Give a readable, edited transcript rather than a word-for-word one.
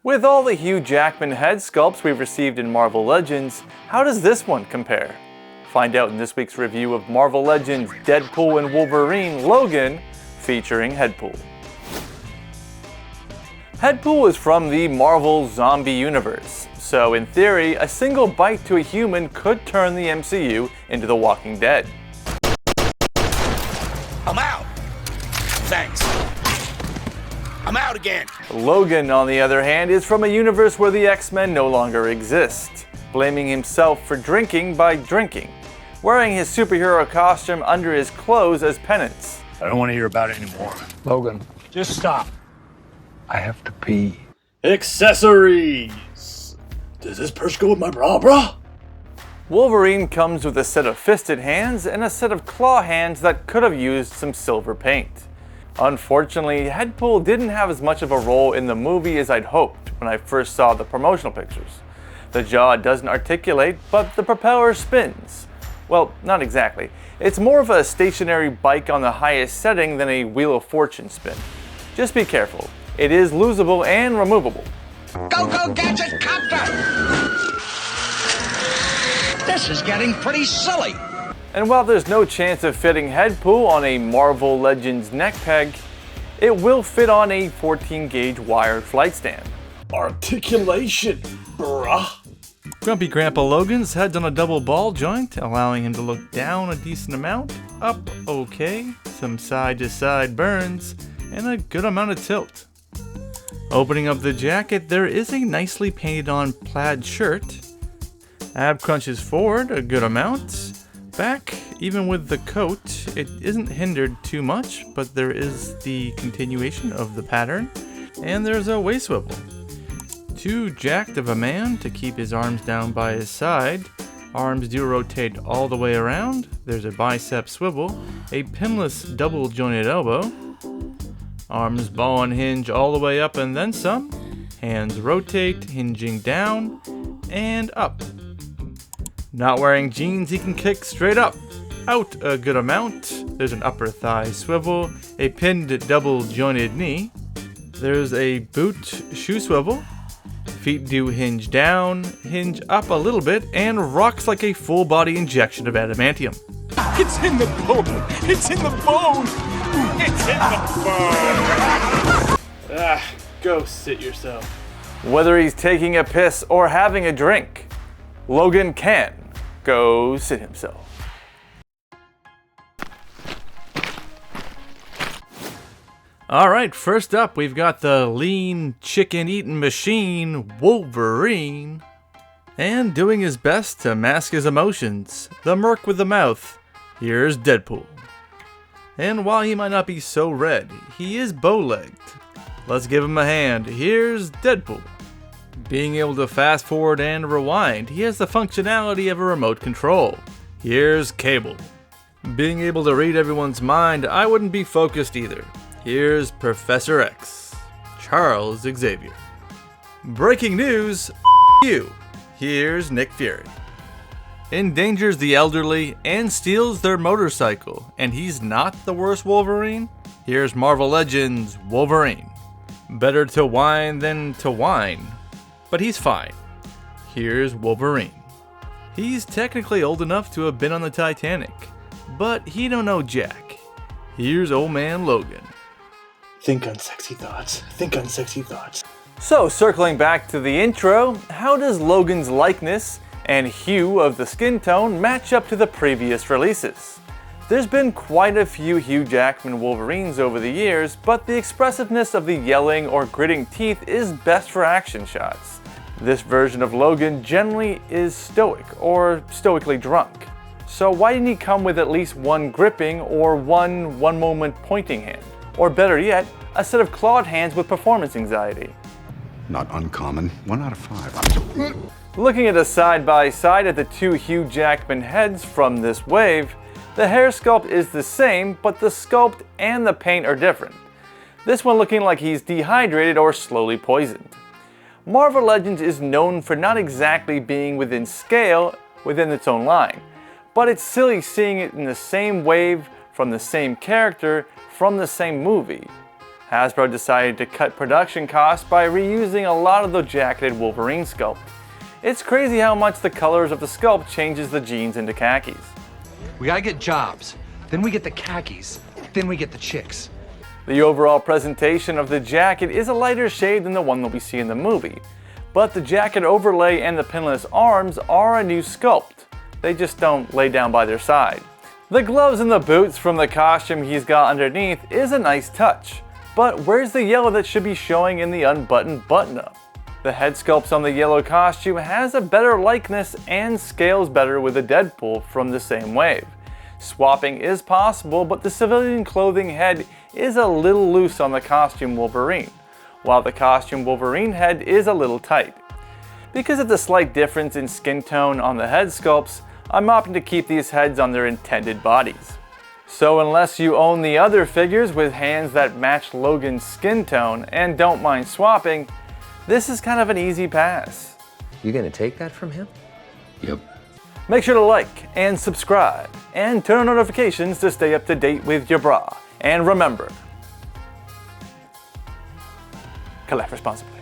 With all the Hugh Jackman head sculpts we've received in Marvel Legends, how does this one compare? Find out in this week's review of Marvel Legends Deadpool and Wolverine Logan, featuring Headpool. Headpool is from the Marvel zombie universe, so in theory, a single bite to a human could turn the MCU into The Walking Dead. I'm out! Thanks. I'm out again! Logan, on the other hand, is from a universe where the X-Men no longer exist, blaming himself for drinking by drinking, wearing his superhero costume under his clothes as penance. I don't want to hear about it anymore. Logan, Just stop. I have to pee. Accessories! Does this purse go with my bra, brah? Wolverine comes with a set of fisted hands and a set of claw hands that could have used some silver paint. Unfortunately, Headpool didn't have as much of a role in the movie as I'd hoped when I first saw the promotional pictures. The jaw doesn't articulate, but the propeller spins. Well, not exactly. It's more of a stationary bike on the highest setting than a Wheel of Fortune spin. Just be careful. It is losable and removable. Go, go, gadget copter! This is getting pretty silly. And while there's no chance of fitting Headpool on a Marvel Legends neck peg, it will fit on a 14-gauge wired flight stand. Articulation, bruh. Grumpy Grandpa Logan's head's on a double ball joint, allowing him to look down a decent amount, up okay, some side-to-side burns, and a good amount of tilt. Opening up the jacket, there is a nicely painted on plaid shirt. Ab crunches forward a good amount. Back, even with the coat, it isn't hindered too much, but there is the continuation of the pattern, and there's a waist swivel. Too jacked of a man to keep his arms down by his side. Arms do rotate all the way around. There's a bicep swivel, a pinless double jointed elbow. Arms ball and hinge all the way up and then some. Hands rotate, hinging down and up. Not wearing jeans, he can kick straight up, out a good amount. There's an upper thigh swivel, a pinned double jointed knee. There's a boot shoe swivel. Feet do hinge down, hinge up a little bit, and rocks like a full body injection of adamantium. It's in the bone! It's in the bone! It's in the bone! Go sit yourself. Whether he's taking a piss or having a drink, Logan can go sit himself. Alright, first up we've got the lean chicken eating machine, Wolverine. And doing his best to mask his emotions, the merc with the mouth, here's Deadpool. And while he might not be so red, he is bow-legged. Let's give him a hand, here's Deadpool. Being able to fast forward and rewind, he has the functionality of a remote control. Here's Cable. Being able to read everyone's mind, I wouldn't be focused either. Here's Professor X, Charles Xavier. Breaking news, you. Here's Nick Fury. Endangers the elderly and steals their motorcycle, and he's not the worst Wolverine? Here's Marvel Legends Wolverine. Better to whine than to whine, but he's fine. Here's Wolverine. He's technically old enough to have been on the Titanic, but he don't know jack. Here's Old Man Logan. Think unsexy thoughts. Think unsexy thoughts. So, circling back to the intro, how does Logan's likeness and hue of the skin tone match up to the previous releases? There's been quite a few Hugh Jackman Wolverines over the years, but the expressiveness of the yelling or gritting teeth is best for action shots. This version of Logan generally is stoic or stoically drunk. So why didn't he come with at least one gripping or one moment pointing hand? Or better yet, a set of clawed hands with performance anxiety? Not uncommon. 1 out of 5. Looking at a side-by-side at the two Hugh Jackman heads from this wave, the hair sculpt is the same, but the sculpt and the paint are different. This one looking like he's dehydrated or slowly poisoned. Marvel Legends is known for not exactly being within scale within its own line, but it's silly seeing it in the same wave from the same character from the same movie. Hasbro decided to cut production costs by reusing a lot of the jacketed Wolverine sculpt. It's crazy how much the colors of the sculpt changes the jeans into khakis. We gotta get jobs, then we get the khakis, then we get the chicks. The overall presentation of the jacket is a lighter shade than the one that we see in the movie, but the jacket overlay and the pinless arms are a new sculpt. They just don't lay down by their side. The gloves and the boots from the costume he's got underneath is a nice touch, but where's the yellow that should be showing in the unbuttoned button-up? The head sculpt on the yellow costume has a better likeness and scales better with the Deadpool from the same wave. Swapping is possible, but the civilian clothing head is a little loose on the costume Wolverine, while the costume Wolverine head is a little tight. Because of the slight difference in skin tone on the head sculpts, I'm opting to keep these heads on their intended bodies. So unless you own the other figures with hands that match Logan's skin tone and don't mind swapping, this is kind of an easy pass. You gonna take that from him? Yep. Make sure to like and subscribe and turn on notifications to stay up to date with your bra. And remember, collect responsibly.